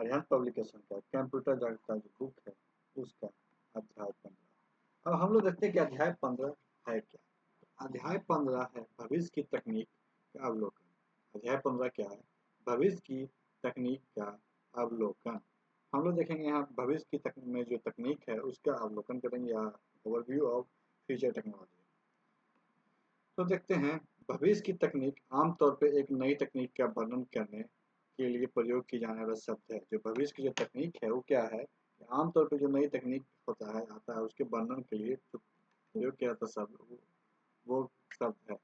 Arihant publication का computer जगत का जो बुक है उसका अध्याय 15। अब हम लोग देखते हैं कि अध्याय 15 है क्या। अध्याय 15 है भविष्य की तकनीक का अवलोकन। अध्याय 15 क्या है? भविष्य की तकनीक का अवलोकन। हम लोग देखेंगे यहाँ भविष्य की तकनीक में जो तकनीक है उसका अवलोकन करेंगे या ओवरव्यू ऑफ फ्यूचर टेक्नोलॉजी। तो देखते हैं भविष्य की तकनीक आमतौर पे एक नई तकनीक का वर्णन करने के लिए प्रयोग की जाने वाला शब्द है। जो भविष्य की जो तकनीक है वो क्या है? आमतौर पे जो नई तकनीक होता है आता है उसके वर्णन के लिए जो प्रयोग किया जाता शब्द वो शब्द है।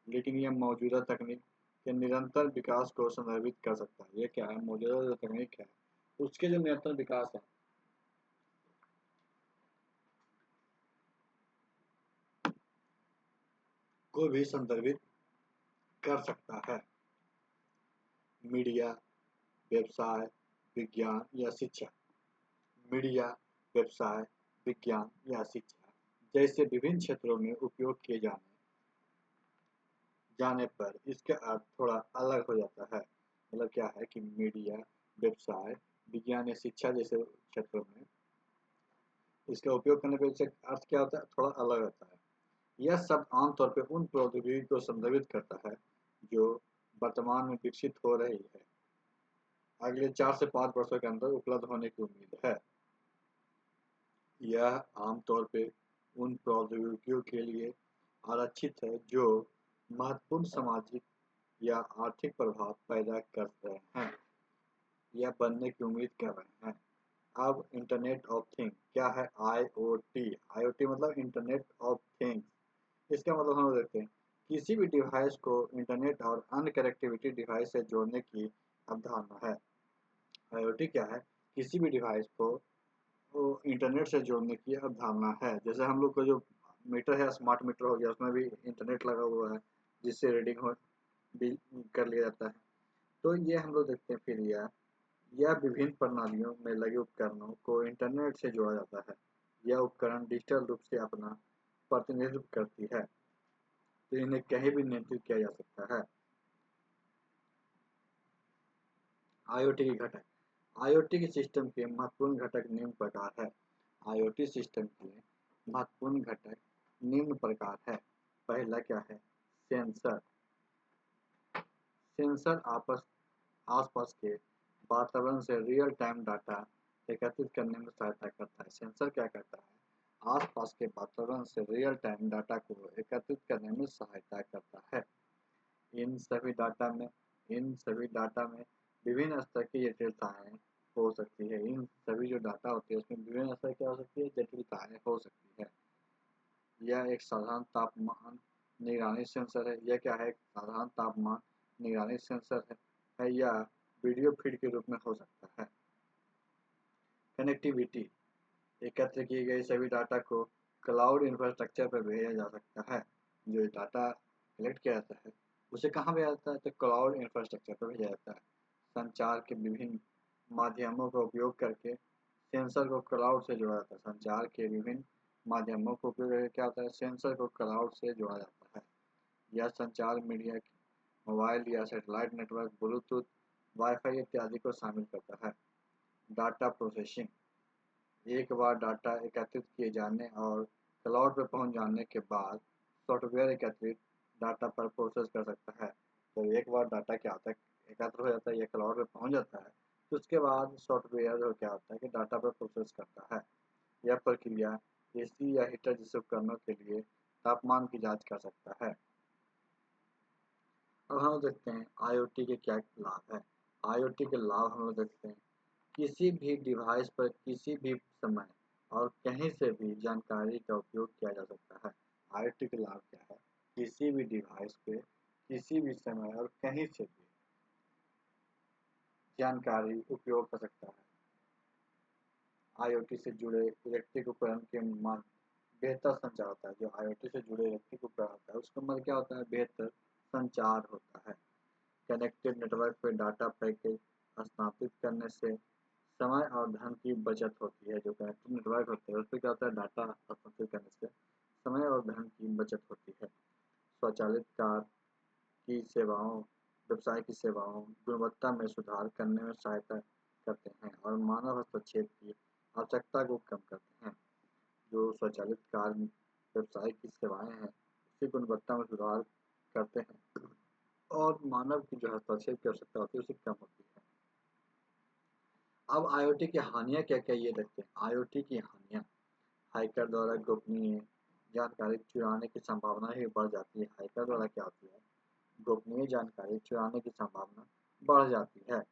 लेकिन यह मौजूदा तकनीक के निरंतर विकास को संदर्भित कर सकता है। ये क्या है? मौजूदा जो तकनीक है उसके जो निरंतर विकास है को भी संदर्भित कर सकता है। मीडिया, व्यवसाय, विज्ञान या शिक्षा। मीडिया, व्यवसाय, विज्ञान या शिक्षा जैसे विभिन्न क्षेत्रों में उपयोग किए जाने पर इसका अर्थ थोड़ा अलग हो जाता है। मतलब क्या है कि मीडिया, व्यवसाय, विज्ञान या शिक्षा जैसे क्षेत्रों में इसका उपयोग करने पर इसका अर्थ क्या होता है? थोड़ा अलग होता है। यह शब्द आमतौर पर उन प्रौद्योगिकी को संदर्भित करता है जो वर्तमान में विकसित हो रही है, अगले 4 से 5 वर्षों के अंदर उपलब्ध होने की उम्मीद है। यह आमतौर पे उन प्रौद्योगिकियों के लिए आरक्षित है जो महत्वपूर्ण सामाजिक या आर्थिक प्रभाव पैदा कर रहे हैं या बनने की उम्मीद कर रहे हैं। अब इंटरनेट ऑफ थिंग क्या है? IoT। IoT मतलब इंटरनेट ऑफ थिंग्स। इसका मतलब हम देखते हैं किसी भी डिवाइस को इंटरनेट और अन्य कनेक्टिविटी डिवाइस से जोड़ने की अवधारणा है। IoT क्या है? किसी भी डिवाइस को वो इंटरनेट से जोड़ने की अवधारणा है। जैसे हम लोग का जो मीटर है स्मार्ट मीटर हो गया उसमें भी इंटरनेट लगा हुआ है जिससे रीडिंग हो भी कर लिया जाता है। तो ये हम लोग देखते हैं फिर यह विभिन्न प्रणालियों में लगे उपकरणों को इंटरनेट से जोड़ा जाता है। यह उपकरण डिजिटल रूप से अपना प्रतिनिधित्व करती है तो इन्हें कहीं भी नियंत्रित किया जा सकता है। IoT के घटक। IoT के सिस्टम के महत्वपूर्ण घटक निम्न प्रकार है। IoT सिस्टम के महत्वपूर्ण घटक निम्न प्रकार है। पहला क्या है? सेंसर। सेंसर आसपास के वातावरण से रियल टाइम डाटा एकत्रित करने में सहायता करता है। सेंसर क्या करता है? आसपास के वातावरण से रियल टाइम डाटा को एकत्रित करने में सहायता करता है। इन सभी डाटा में इन सभी डाटा में विभिन्न स्तर की जटिलताएं हो सकती है। इन सभी जो डाटा होती है उसमें विभिन्न स्तर क्या हो सकती है? जटिलताएं हो सकती है। यह एक साधारण तापमान निगरानी सेंसर है। यह क्या है? साधारण तापमान निगरानी सेंसर है या वीडियो फीड के रूप में हो सकता है। कनेक्टिविटी। एकत्र किए गए सभी डाटा को क्लाउड इंफ्रास्ट्रक्चर पर भेजा जा सकता है। जो डाटा कलेक्ट किया जाता है उसे कहाँ भेजा जाता है? तो क्लाउड इंफ्रास्ट्रक्चर पर भेजा जाता है। संचार के विभिन्न माध्यमों का उपयोग करके सेंसर को क्लाउड से जोड़ा जाता है। संचार के विभिन्न माध्यमों का उपयोग करके क्या होता है? सेंसर को क्लाउड से जोड़ा जाता है। यह संचार मीडिया मोबाइल या सैटेलाइट नेटवर्क, ब्लूटूथ, वाईफाई इत्यादि को शामिल करता है। Data processing. एक बार डाटा एकत्रित किए जाने और क्लाउड पर पहुंच जाने के बाद सॉफ्टवेयर एकत्रित डाटा पर प्रोसेस कर सकता है। तो एक बार डाटा क्या होता है? एकत्र हो जाता है या क्लाउड पर पहुंच जाता है तो उसके बाद सॉफ्टवेयर जो क्या होता है कि डाटा पर प्रोसेस करता है। यह प्रक्रिया एसी या हीटर जैसे उपकरणों के लिए तापमान की जांच कर सकता है। अब हम देखते हैं IoT के क्या लाभ है। IoT के लाभ हम लोग देखते हैं किसी भी डिवाइस पर किसी भी समय और कहीं से भी जानकारी का उपयोग किया जा सकता है। IoT के लाभ क्या है? किसी भी डिवाइस पे किसी भी समय और कहीं से भी जानकारी उपयोग कर सकता है। IoT से जुड़े इलेक्ट्रिक उपकरण के मान बेहतर संचार होता है। जो IoT से जुड़े इलेक्ट्रिक उपकरण होता है उसका मतलब क्या होता है? बेहतर संचार होता है। कनेक्टेड नेटवर्क पर डाटा पैकेज स्थापित करने से समय और धन की बचत होती है। जो कनेक्टेड नेटवर्क होते हैं उस पर क्या होता है? डाटा स्थापित करने से समय और धन की बचत होती है। स्वचालित कार की सेवाओं, व्यवसाय की सेवाओं, गुणवत्ता में सुधार करने में सहायता करते हैं और मानव हस्तक्षेप की आवश्यकता को कम करते हैं। जो स्वचालित कार व्यवसाय की सेवाएं हैं उसकी गुणवत्ता में सुधार करते हैं और मानव की जो हस्तक्षेप की आवश्यकता होती है उसे कम होती है। अब IoT की हानियां क्या क्या ये देखते हैं। IoT की हानियां, हैकर द्वारा गोपनीय जानकारी चुराने की संभावना ही बढ़ जाती है। हैकर द्वारा क्या होती है, गोपनीय जानकारी चुराने की संभावना बढ़ जाती है।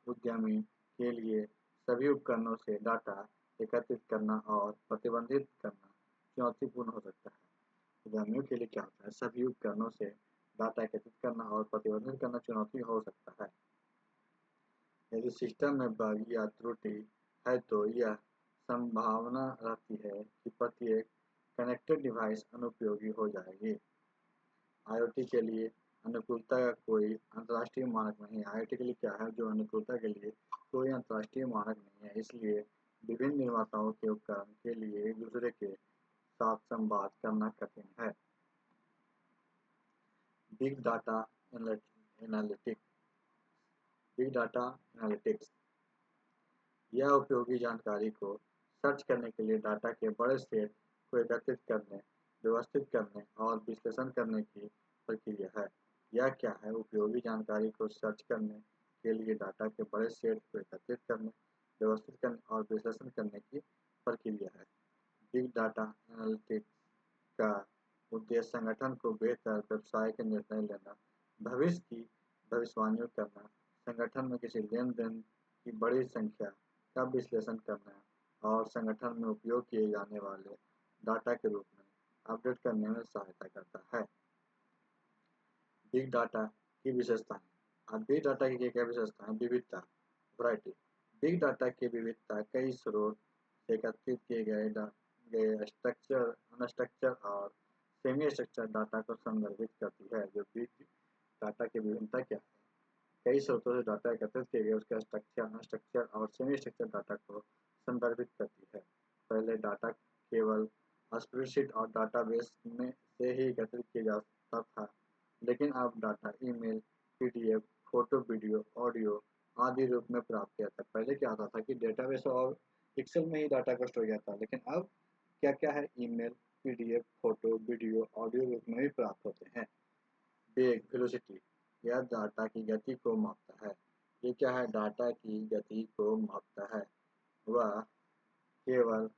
उद्यमी के लिए सभी उपकरणों से डाटा एकत्रित करना और प्रतिबंधित करना चुनौतीपूर्ण हो सकता है। उद्यमियों के लिए क्या होता है, सभी उपकरणों से डाटा एकत्रित करना और प्रतिबंधित करना चुनौती हो सकता है। यदि सिस्टम में बग या त्रुटि है तो यह संभावना रहती है कि प्रत्येक कनेक्टेड डिवाइस अनुपयोगी हो जाएगी। IoT के लिए अनुकूलता का कोई अंतर्राष्ट्रीय मानक नहीं है। IoT के लिए क्या है, जो अनुकूलता के लिए कोई अंतर्राष्ट्रीय मानक नहीं है, इसलिए विभिन्न निर्माताओं के उपकरण के लिए एक दूसरे के साथ संवाद करना कठिन है। Big data analytics big data analytics यह उपयोगी जानकारी को सर्च करने के लिए डाटा के बड़े सेट को एकत्रित करने, व्यवस्थित करने और विश्लेषण करने की प्रक्रिया है। यह क्या है, उपयोगी जानकारी को सर्च करने के लिए डाटा के बड़े सेट को एकत्रित करने, व्यवस्थित करने और विश्लेषण करने की प्रक्रिया है। बिग डाटा एनालिटिक्स का उद्देश्य संगठन को बेहतर व्यवसाय के निर्णय लेना, भविष्य की भविष्यवाणियों करना, संगठन में किसी लेन देन की बड़ी संख्या का विश्लेषण करना और संगठन में उपयोग किए जाने वाले डाटा के रूप में अपडेट करने में सहायता करता है। बिग डाटा की विशेषताएं। अब बिग डाटा की क्या विशेषताएं, विविधता, वैरायटी। बिग डाटा की विविधता कई स्रोत से एकत्रित किए गए स्ट्रक्चर, अनस्ट्रक्चर और सेमी स्ट्रक्चर डाटा को संदर्भित करती है। जो बिग डाटा की विभिन्नता क्या है, कई स्रोतों से डाटा एकत्रित किए गए उसका स्ट्रक्चर, अनस्ट्रक्चर और सेमी स्ट्रक्चर डाटा को संदर्भित करती है। पहले डाटा केवल स्प्रेडशीट और डाटाबेस में से ही एकत्रित किया जाता था, लेकिन अब data email, PDF, photo, video, audio आदि रूप में प्राप्त किया जाता है। पहले क्या आता था कि डेटाबेस और एक्सेल में ही डाटा को स्टोर किया था, लेकिन अब क्या क्या है, email, PDF, photo, video, audio रूप में भी प्राप्त होते हैं। वेग, वेलोसिटी, यह डाटा की गति को मापता है। ये क्या है, डाटा की गति को मापता है। वह केवल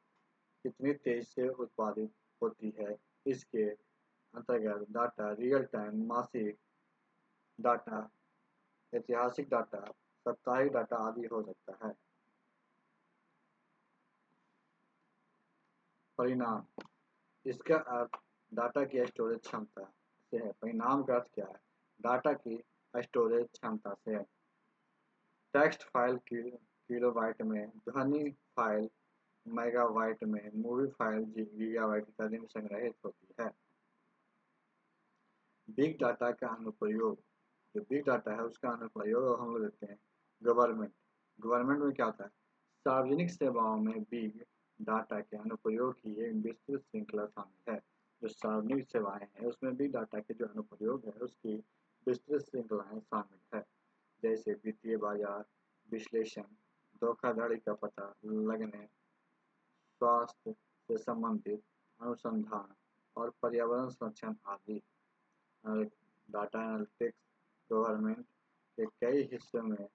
कितनी तेजी से उत्पादित होती है, इसके अंतर्गत डाटा रियल टाइम, मासिक डाटा, ऐतिहासिक डाटा, साप्ताहिक डाटा आदि हो सकता है। परिणाम, इसका अर्थ डाटा की स्टोरेज क्षमता से है। परिणाम का अर्थ क्या है, डाटा की स्टोरेज क्षमता से है। टेक्स्ट फाइल किलोबाइट में, ध्वनि फाइल मेगाबाइट में, मूवी फाइल गीगाबाइट इत्यादि में संग्रहित होती है। बिग डाटा का अनुप्रयोग, जो बिग डाटा है उसका अनुप्रयोग हम लोग देखते हैं। गवर्नमेंट, गवर्नमेंट में क्या होता है, सार्वजनिक सेवाओं में बिग डाटा के अनुप्रयोग की एक विस्तृत श्रृंखला शामिल है। जो सार्वजनिक सेवाएं हैं उसमें बिग डाटा के जो अनुप्रयोग है उसकी विस्तृत श्रृंखलाएं शामिल है, जैसे वित्तीय बाजार विश्लेषण, धोखाधड़ी का पता लगने, स्वास्थ्य से संबंधित अनुसंधान और पर्यावरण संरक्षण आदि। डाटा एनालिटिक्स गवर्नमेंट के कई हिस्सों में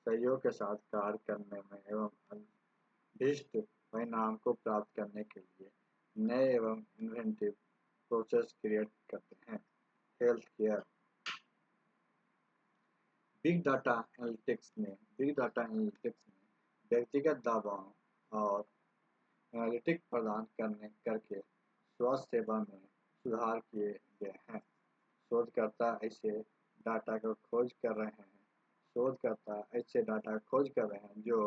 सहयोग के साथ कार्य करने में एवं अभीष्ट परिणाम को प्राप्त करने के लिए नए एवं इन्वेंटिव प्रोसेस क्रिएट करते हैं। Health care, big data analytics में व्यक्तिगत दावाओं और एनालिटिक प्रदान करके स्वास्थ्य सेवा में सुधार किए गए हैं। शोधकर्ता ऐसे डाटा को खोज कर रहे हैं शोधकर्ता ऐसे डाटा खोज कर रहे हैं जो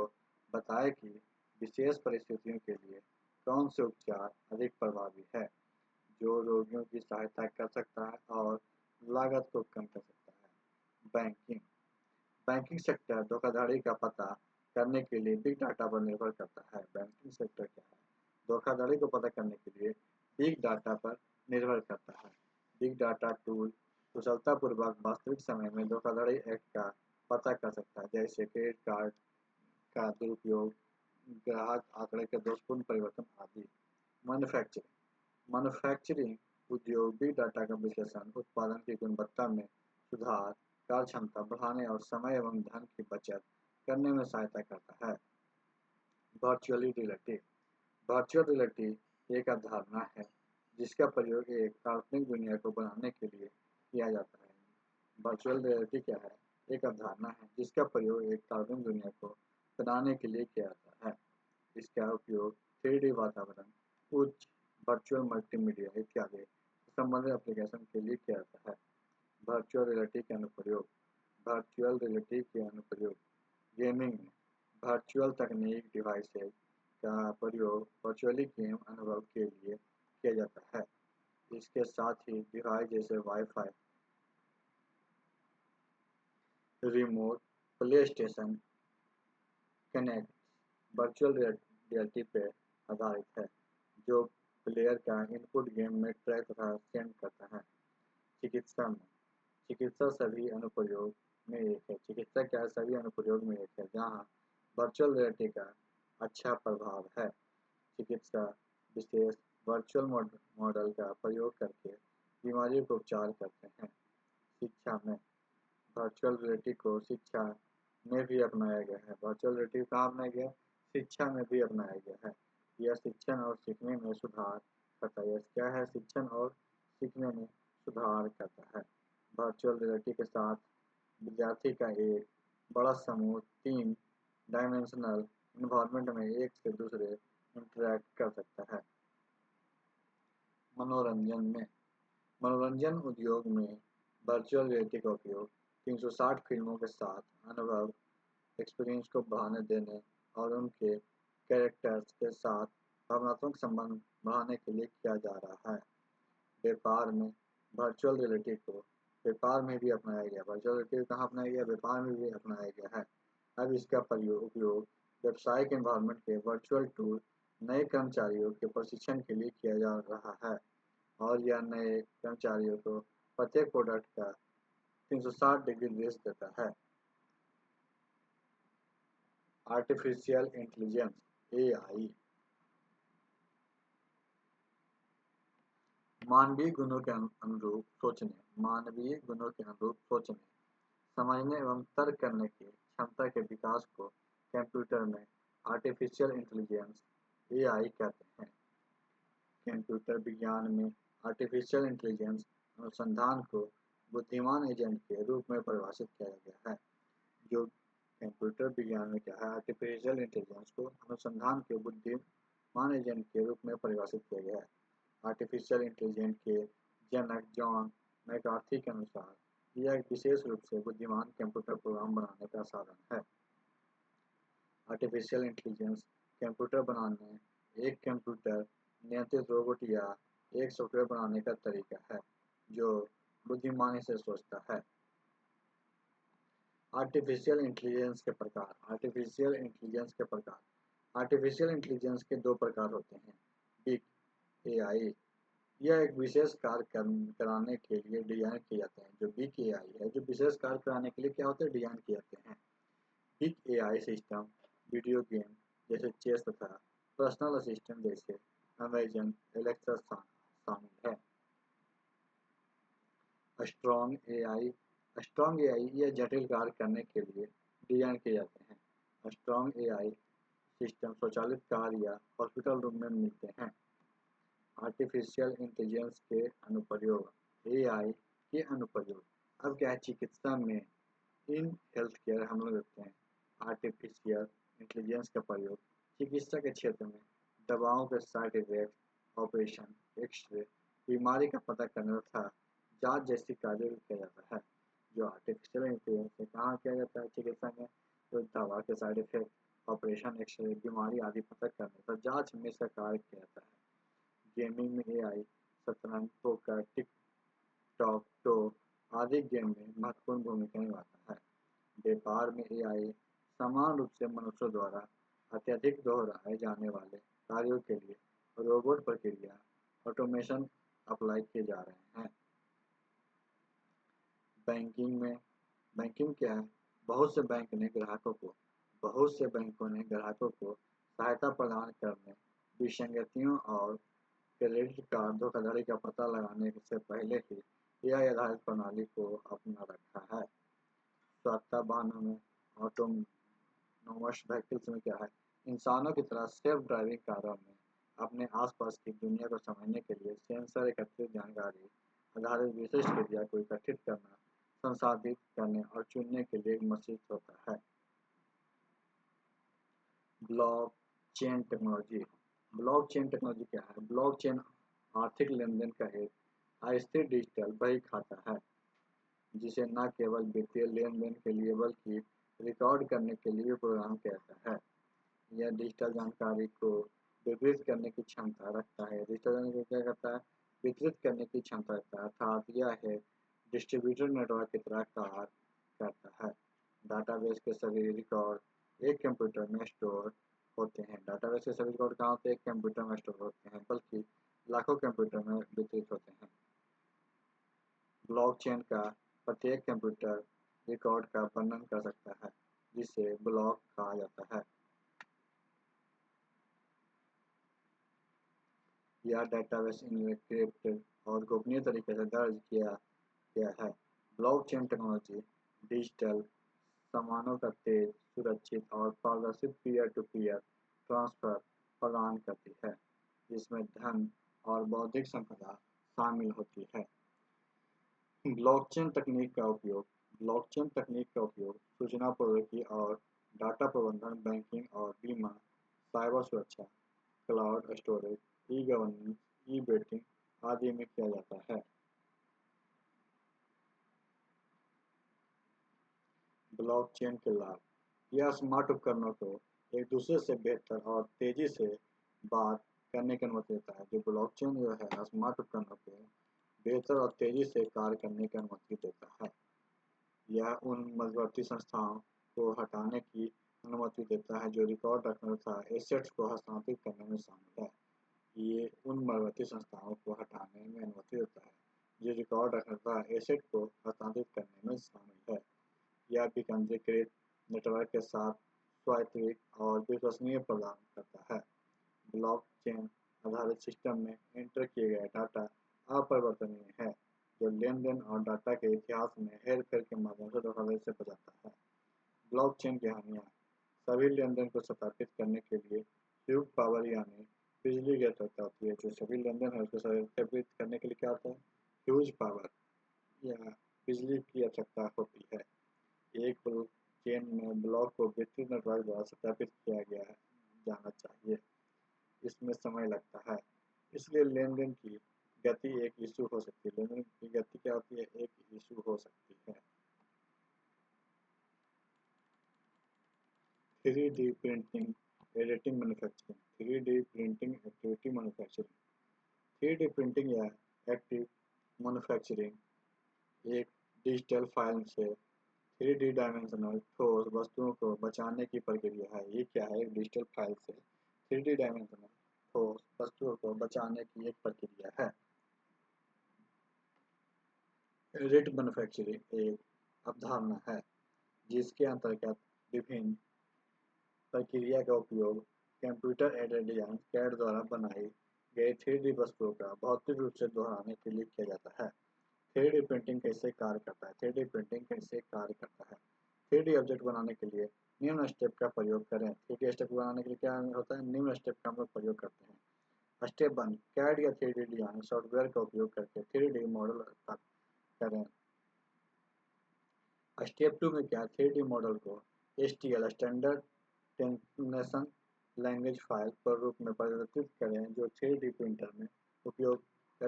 बताए कि विशेष परिस्थितियों के लिए कौन से उपचार अधिक प्रभावी है, जो रोगियों की सहायता कर सकता है और लागत को कम कर सकता है। बैंकिंग, बैंकिंग सेक्टर धोखाधड़ी का पता करने के लिए बिग डाटा पर निर्भर करता है। बैंकिंग सेक्टर क्या है, धोखाधड़ी को पता करने के लिए बिग डाटा पर निर्भर करता है। बिग डाटा टूल कुशलतापूर्वक वास्तविक समय में धोखाधड़ी एक्ट का पता कर सकता है, जैसे क्रेडिट कार्ड का दुरुपयोग, ग्राहक आंकड़े के दोषपूर्ण परिवर्तन आदि। मैन्युफैक्चरिंग उद्योग बिग डाटा का विश्लेषण उत्पादन की गुणवत्ता में सुधार, कार्यक्षमता बढ़ाने और समय एवं धन की बचत करने में सहायता करता है। वर्चुअल रियलिटी वर्चुअल रियलिटी एक अवधारणा है जिसका प्रयोग एक काल्पनिक दुनिया को बनाने के लिए किया जाता है। वर्चुअल रियलिटी क्या है? एक अवधारणा है जिसका प्रयोग एक काल्पनिक दुनिया को बनाने के लिए किया जाता है। इसका उपयोग 3D वातावरण, उच्च वर्चुअल मल्टीमीडिया इत्यादि संबंधित एप्लीकेशन के लिए किया जाता है। वर्चुअल रियलिटी के अनुप्रयोग वर्चुअल रियलिटी के अनुप्रयोग गेमिंग में वर्चुअल तकनीक डिवाइसेज का प्रयोग वर्चुअली गेम अनुभव के लिए किया जाता है। इसके साथ ही डिवाइस जैसे wifi, remote play station connect virtual reality पर आधारित है, जो प्लेयर का इनपुट गेम में ट्रैक तथा सेंड करता है। चिकित्सा सभी अनुप्रयोग में एक है। चिकित्सा क्या है? सभी अनुप्रयोग में एक है जहाँ वर्चुअल रियलिटी का अच्छा प्रभाव है। चिकित्सा विशेष वर्चुअल मॉडल का प्रयोग करके बीमारियों को उपचार करते हैं। शिक्षा में वर्चुअल रियलिटी को शिक्षा में भी अपनाया गया है। वर्चुअल रियलिटी कहाँ अपनाया गया? शिक्षा में भी अपनाया गया है। यह शिक्षण और सीखने में सुधार करता है। क्या है? शिक्षण और सीखने में सुधार करता है। वर्चुअल रियलिटी के साथ विद्यार्थी का एक बड़ा समूह 3 डायमेंशनल इन्वायरमेंट में एक से दूसरे इंटरैक्ट कर सकता है। मनोरंजन उद्योग में वर्चुअल रियलिटी का उपयोग 360 फिल्मों के साथ अनुभव एक्सपीरियंस को बढ़ाने देने और उनके कैरेक्टर्स के साथ भावनात्मक संबंध बढ़ाने के लिए किया जा रहा है। व्यापार में वर्चुअल रियलिटी को व्यापार में भी अपनाया गया। वर्चुअल रियलिटी कहाँ अपनाया गया? व्यापार में भी अपनाया गया है। अब इसका उपयोग व्यावसायिक एनवायरनमेंट के वर्चुअल टूल नए कर्मचारियों के प्रशिक्षण के लिए किया जा रहा है और यह नए कर्मचारियों को प्रत्येक प्रोडक्ट का 360 डिग्री दृश्य देता है। आर्टिफिशियल इंटेलिजेंस (AI) मानवीय गुणों के अनुरूप सोचने, समझने एवं तर्क करने की क्षमता के विकास को कंप्यूटर में आर्टिफिशियल इंटेलिजेंस (AI) कहते हैं। कंप्यूटर विज्ञान में आर्टिफिशियल इंटेलिजेंस अनुसंधान को बुद्धिमान एजेंट के रूप में परिभाषित किया गया है। जो कंप्यूटर विज्ञान में क्या है? आर्टिफिशियल इंटेलिजेंस को अनुसंधान के बुद्धिमान एजेंट के रूप में परिभाषित किया गया है। आर्टिफिशियल इंटेलिजेंस के जनक जॉन मैकार्थी के अनुसार यह एक विशेष रूप से बुद्धिमान कंप्यूटर प्रोग्राम बनाने का साधन है। आर्टिफिशियल इंटेलिजेंस कंप्यूटर बनाने एक कंप्यूटर नियंत्रित रोबोट या एक सॉफ्टवेयर बनाने का तरीका है जो बुद्धिमानी से सोचता है। आर्टिफिशियल इंटेलिजेंस के प्रकार आर्टिफिशियल इंटेलिजेंस के 2 प्रकार होते हैं। बिग AI यह एक विशेष कार्य कराने के लिए डिजाइन किए जाते हैं। जो बिग AI है, जो विशेष कार्य कराने के लिए क्या होते हैं? डिजाइन किए जाते हैं। Big AI system video game जैसे चेस तथा पर्सनल असिस्टेंट जैसे अमेजन एलेक्सा शामिल है। स्ट्रॉन्ग AI यह जटिल कार्य करने के लिए डिजाइन किए जाते हैं। स्ट्रॉन्ग AI सिस्टम स्वचालित कार या हॉस्पिटल रूम में मिलते हैं। आर्टिफिशियल इंटेलिजेंस के अनुप्रयोग AI के अनुप्रयोग अब क्या है? चिकित्सा में इन हेल्थ केयर हम लोग देखते हैं आर्टिफिशियल इंटेलिजेंस का प्रयोग चिकित्सा के क्षेत्र में दवाओं के साइड इफेक्ट, ऑपरेशन, एक्सरे, बीमारी का पता करने तथा जांच जैसी कार्यों को किया जाता है। जो आर्टिफिशियल इंटेलिजेंस से कहाँ किया जाता है? चिकित्सा में जो दवा के साइड इफेक्ट, ऑपरेशन, एक्सरे, बीमारी आदि पता करने तथा जांच में इसका कार्य किया जाता है। गेमिंग में AI शतरंज, पोकर, टिक टॉक टो आदि गेम में महत्वपूर्ण भूमिका निभाता है। व्यापार में AI समान रूप से मनुष्यों द्वारा अत्यधिक दोहराए जाने वाले कार्यों के लिए रोबोट प्रक्रिया ऑटोमेशन अप्लाई किए जा रहे हैं। बैंकिंग क्या है? बहुत से बैंक ने ग्राहकों को बहुत से बैंकों ने ग्राहकों को सहायता प्रदान करने, विसंगतियों और क्रेडिट कार्ड धोखाधड़ी का पता लगाने से पहले ही एआई आधारित प्रणाली को अपना रखा है। स्वायत्त वाहनों में, ऑटोनोमस व्हीकल्स में क्या है, इंसानों की तरह सेल्फ ड्राइविंग कारों में अपने आसपास की दुनिया को समझने के लिए सेंसर एकत्रित जानकारी आधारित विशिष्ट क्रिया को एकत्रित करना, संसाधित करने और चुनने के लिए एक मशीन होता है। Blockchain technology. ब्लॉकचेन टेक्नोलॉजी क्या है? ब्लॉकचेन आर्थिक लेनदेन का एक अस्थिर डिजिटल बही खाता है जिसे न केवल वित्तीय लेनदेन के लिए बल्कि रिकॉर्ड करने के लिए भी प्रोग्राम किया जाता है। यह डिजिटल जानकारी को वितरित करने की क्षमता रखता है। डिजिटल जानकारी क्या करता है? वितरित करने की क्षमता रखता है, अर्थात यह है डिस्ट्रीब्यूटेड नेटवर्क की तरह कार्य करता है। डाटाबेस के सभी रिकॉर्ड एक कंप्यूटर में स्टोर होते हैं। डाटाबेस के सभी रिकॉर्ड कहाँ होते हैं? एक कंप्यूटर में स्टोर होते हैं, बल्कि लाखों कंप्यूटर में वितरित होते हैं। ब्लॉकचेन का प्रत्येक कंप्यूटर रिकॉर्ड का वर्णन कर सकता है, जिसे ब्लॉक कहा जाता है। यह डेटाबेस एन्क्रिप्टेड और गोपनीय तरीके से दर्ज किया गया है। ब्लॉकचेन टेक्नोलॉजी डिजिटल सामानों का तेज, सुरक्षित और पारदर्शी पीयर टू पीयर ट्रांसफर प्रदान करती है, जिसमें धन और बौद्धिक संपदा शामिल होती है। ब्लॉकचेन तकनीक का उपयोग। ब्लॉकचेन तकनीक का उपयोग सूचना प्रौद्योगिकी और डाटा प्रबंधन, बैंकिंग और बीमा, साइबर सुरक्षा, क्लाउड स्टोरेज, ई गवर्नेंस, ई बेटिंग आदि में किया जाता है। ब्लॉकचेन के लाभ। यह स्मार्ट उपकरणों को एक दूसरे से बेहतर और तेजी से बात करने की अनुमति देता है। जो ब्लॉकचेन जो है स्मार्ट उपकरणों को बेहतर और तेजी से कार्य करने की अनुमति देता है। यह उन मध्यवर्ती संस्थाओं को हटाने की अनुमति देता है जो रिकॉर्ड रखने तथा एसेट्स को हस्तांतरित करने में शामिल है। ये उन मध्यवर्ती संस्थाओं को हटाने में अनुमति देता है जो रिकॉर्ड रखने तथा एसेट को हस्तांतरित करने में शामिल है। यह विकेंद्रीकृत नेटवर्क के साथ स्वायत्त और विश्वसनीय प्रदान करता है। ब्लॉकचेन आधारित सिस्टम में एंटर किए गए डाटा अपरिवर्तनीय है, जो लेनदेन और डाटा के इतिहास में हेरफेर के माध्यम से धोखाधड़ी से बचाता है। ब्लॉकचेन की हानियाँ। सभी लेनदेन को सत्यापित करने के लिए ह्यूज पावर यानी बिजली की आवश्यकता होती है। जो सभी लेनदेन है उसको सत्यापित करने के लिए क्या होता है? ह्यूज पावर या बिजली की आवश्यकता होती है। एक ब्लॉकचेन में ब्लॉक को वितरित नेटवर्क द्वारा सत्यापित किया गया जाना चाहिए। इसमें समय लगता है, इसलिए लेनदेन की गति एक इशू हो सकती है। लेनदेन की गति क्या होती है? एक इशू हो सकती है। 3D printing editing manufacturing. 3D printing activity manufacturing. 3D printing या एक्टिव मैन्युफैक्चरिंग एक डिजिटल फाइल से 3D डायमेंशनल ठोस वस्तुओं को बचाने की प्रक्रिया है। ये क्या है? एक डिजिटल फाइल से 3D डायमेंशनल ठोस वस्तुओं को बचाने की एक प्रक्रिया है। एडिट मैन्युफैक्चरिंग एक अवधारणा है जिसके अंतर्गत विभिन्न प्रक्रिया का उपयोग कंप्यूटर एडेड डिजाइन कैड द्वारा बनाई गई 3D वस्तुओं का भौतिक रूप से दोहराने के लिए किया जाता है। 3D प्रिंटिंग कैसे कार्य करता है? 3D प्रिंटिंग कैसे कार्य करता है? 3D ऑब्जेक्ट बनाने के लिए निम्न स्टेप का प्रयोग करें। 3D स्टेप बनाने के लिए क्या होता है? निम्न स्टेप का हम लोग प्रयोग करते हैं। स्टेप 1, कैड या 3D डिजाइन सॉफ्टवेयर का उपयोग करके 3D मॉडल करें। स्टेप 2 में क्या? 3D मॉडल को HTL स्टैंडर्ड टेंनेशन लैंग्वेज फाइल पर रूप में परिवर्तित करें जो 3D प्रिंटर में उपयोग कर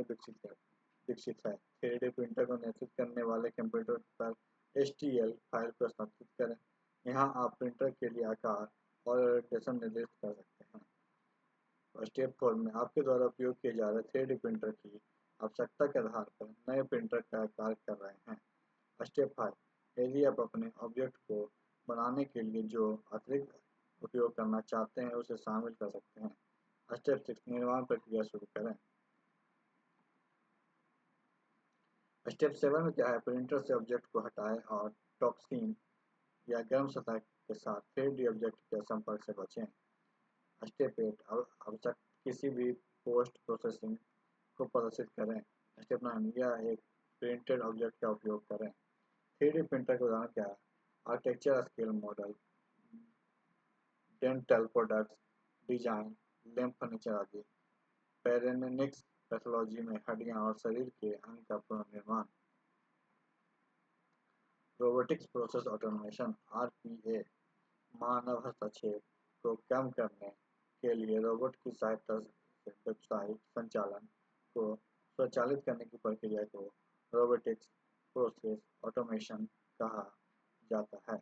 विकसित है। 3D प्रिंटर को नियंत्रित करने वाले कंप्यूटर पर HTL फाइल को स्थापित करें। यहाँ आप प्रिंटर के लिए आकार और ओरिएंटेशन निर्दिष्ट कर सकते हैं। स्टेप 4 में आपके द्वारा उपयोग किए जा रहे 3D प्रिंटर की आवश्यकता के आधार पर नए प्रिंटर का कार्य कर रहे हैं। स्टेप 5, यदि आप अपने ऑब्जेक्ट को बनाने के लिए जो अतिरिक्त उपयोग करना चाहते हैं उसे शामिल कर सकते हैं। स्टेप 6, निर्माण प्रक्रिया शुरू करें। स्टेप 7 में क्या है? प्रिंटर से ऑब्जेक्ट को हटाएं और टॉक्सिन या गर्म सतह के साथ 3D ऑब्जेक्ट के संपर्क से बचें। स्टेप 8 आवश्यक किसी भी पोस्ट प्रोसेसिंग को प्रदर्शित करें। स्टेप 9 यह एक प्रिंटेड ऑब्जेक्ट का उपयोग करें। 3D प्रिंटर के उदाहरण क्या है? Architecture scale model, dental products, design, lamp furniture आदि। पैरेनिक्स पैथोलॉजी में हड्डियां और शरीर के अंग का पुनर्निर्माण। रोबोटिक्स प्रोसेस ऑटोमेशन (आरपीए) मानव हस्तक्षेप को कम करने के लिए रोबोट की सहायता से व्यावसायिक संचालन को स्वचालित करने की प्रक्रिया को रोबोटिक्स प्रोसेस ऑटोमेशन कहा जाता है।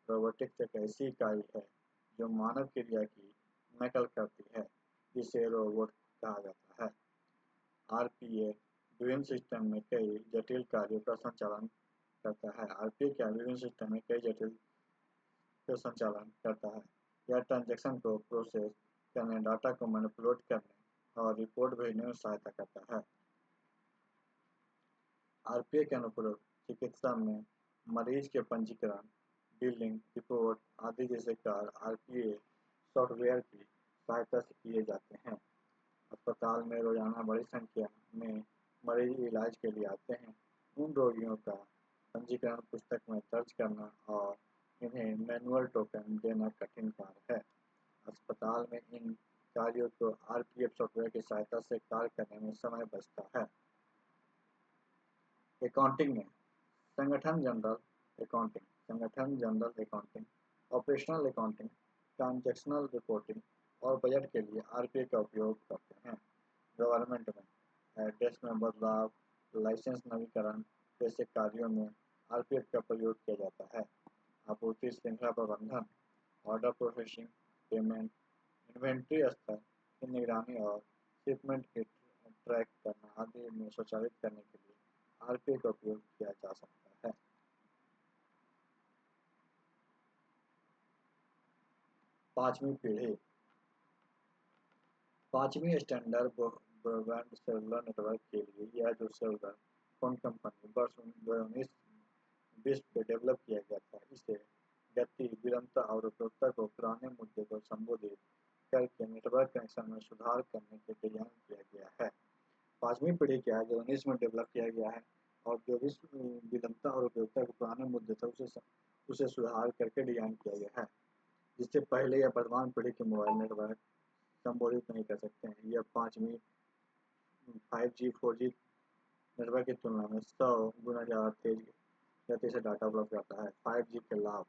रोबोटिक्स एक ऐसी इकाई है जो मानव क्रिया की नकल करती है, जिसे रोबोट कहा जाता है। आरपीए विभिन्न सिस्टम में कई जटिल कार्यों का संचालन करता है। आरपीए क्या विभिन्न सिस्टम में कई जटिल का संचालन करता है। यह ट्रांजैक्शन को प्रोसेस करने, डाटा को मैनिपुलेट करने और रिपोर्ट भेजने में सहायता करता है। आरपीए के अनुप्रयोग चिकित्सा में मरीज के पंजीकरण, बिलिंग, रिपोर्ट आदि जैसे कार्य आरपीए सॉफ्टवेयर की सहायता से किए जाते हैं। अस्पताल में रोजाना बड़ी संख्या में मरीज इलाज के लिए आते हैं। उन रोगियों का पंजीकरण पुस्तक में दर्ज करना और इन्हें मैनुअल टोकन देना कठिन कार्य है। अस्पताल में इन कार्यों को आरपीए सॉफ्टवेयर की सहायता से कार्य करने में समय बचता है। अकाउंटिंग में संगठन general accounting, operational accounting, transactional reporting और बजट के लिए आरपीए का उपयोग करते हैं। गवर्नमेंट में एड्रेस में बदलाव, लाइसेंस नवीकरण जैसे कार्यों में आरपीए का प्रयोग किया जाता है। आपूर्ति श्रृंखला प्रबंधन, ऑर्डर प्रोसेसिंग, पेमेंट, इन्वेंट्री स्तर की निगरानी और शिपमेंट की ट्रैक करना आदि में स्वचालित करने के लिए आरपीए का उपयोग किया जा सकता है। पांचवी स्टैंडर्ड ब्रॉडबैंड सेलुलर नेटवर्क के लिए यह जो सेलुलर फोन कंपनी वर्ष 2019-20 में डेवलप किया गया था, इसे गति, विलंबता और उपयोगिता को पुराने मुद्दे को संबोधित करके नेटवर्क कनेक्शन में सुधार करने के लिए डिजाइन किया गया है। पांचवी पीढ़ी क्या है जो 19 में डेवलप किया गया है और जो विलंबता और उपयोगिता के पुराने मुद्दे थे उसे सुधार करके डिजाइन किया गया है, जिससे पहले या वर्तमान पीढ़ी के मोबाइल नेटवर्क संबोधित नहीं कर सकते हैं। यह पांचवी 5G 4G नेटवर्क की तुलना में 100 गुना ज़्यादा तेज गति से डाटा उपलब्ध करता है। 5G के लाभ: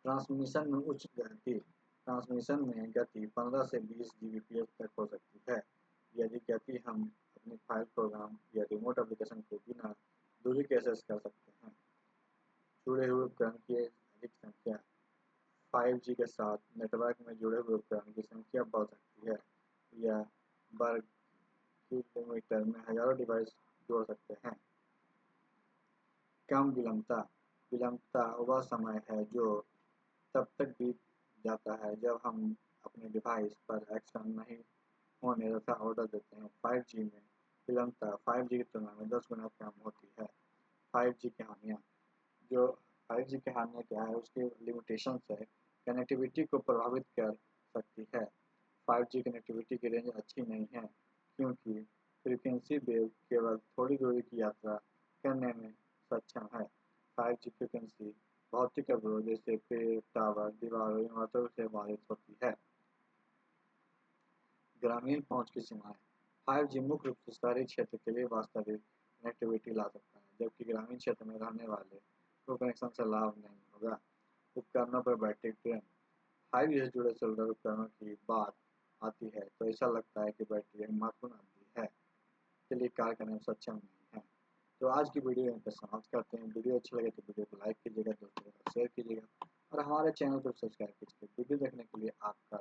ट्रांसमिशन में उच्च गति। ट्रांसमिशन में गति 15 से 20 Gbps तक हो सकती है। यदि गति हम अपनी फाइल, प्रोग्राम या रिमोट एप्लीकेशन को बिना दूरी के एक्सेस कर सकते हैं। जुड़े हुए उपकरण की अधिक संख्या। 5G के साथ नेटवर्क में जुड़े हुए उपकरण की संख्या बढ़ सकती है। यह वर्ग किलोमीटर में हजारों डिवाइस जोड़ सकते हैं। कम विलंबता। विलंबता वह समय है जो तब तक बीत जाता है जब हम अपने डिवाइस पर एक्शन नहीं होने तथा ऑर्डर देते हैं। 5G में विलंबता 5G की तुलना में 10 गुना कम होती है। 5G की हानियाँ। जो 5G की हानियाँ क्या है, उसकी लिमिटेशंस है। कनेक्टिविटी को प्रभावित कर सकती है। 5G कनेक्टिविटी की रेंज अच्छी नहीं है क्योंकि फ्रीक्वेंसी वेव केवल थोड़ी दूरी की यात्रा करने में सक्षम है। 5G फ्रीक्वेंसी भौतिक अवरोध जैसे पेड़, टावर, दीवारों, इमारतों से बाधित होती है। ग्रामीण पहुंच की सीमाएं। 5G मुख्य रूप से शहरी क्षेत्र के लिए वास्तविक कनेक्टिविटी ला सकता है, जबकि ग्रामीण क्षेत्र में रहने वाले को कनेक्शन से लाभ नहीं होगा। उपकरणों पर बैटरी ड्रेन। 5G से जुड़े सेलुलर उपकरणों की बात आती है तो ऐसा लगता है कि बैटरी एक महत्वपूर्ण अवधि है के लिए कार्य करने में सक्षम नहीं है। तो आज की वीडियो यहाँ पर समाप्त करते हैं। वीडियो अच्छी लगे तो वीडियो को लाइक कीजिएगा, दोस्तों के साथ शेयर कीजिएगा और हमारे चैनल को सब्सक्राइब कीजिएगा। वीडियो देखने के लिए आपका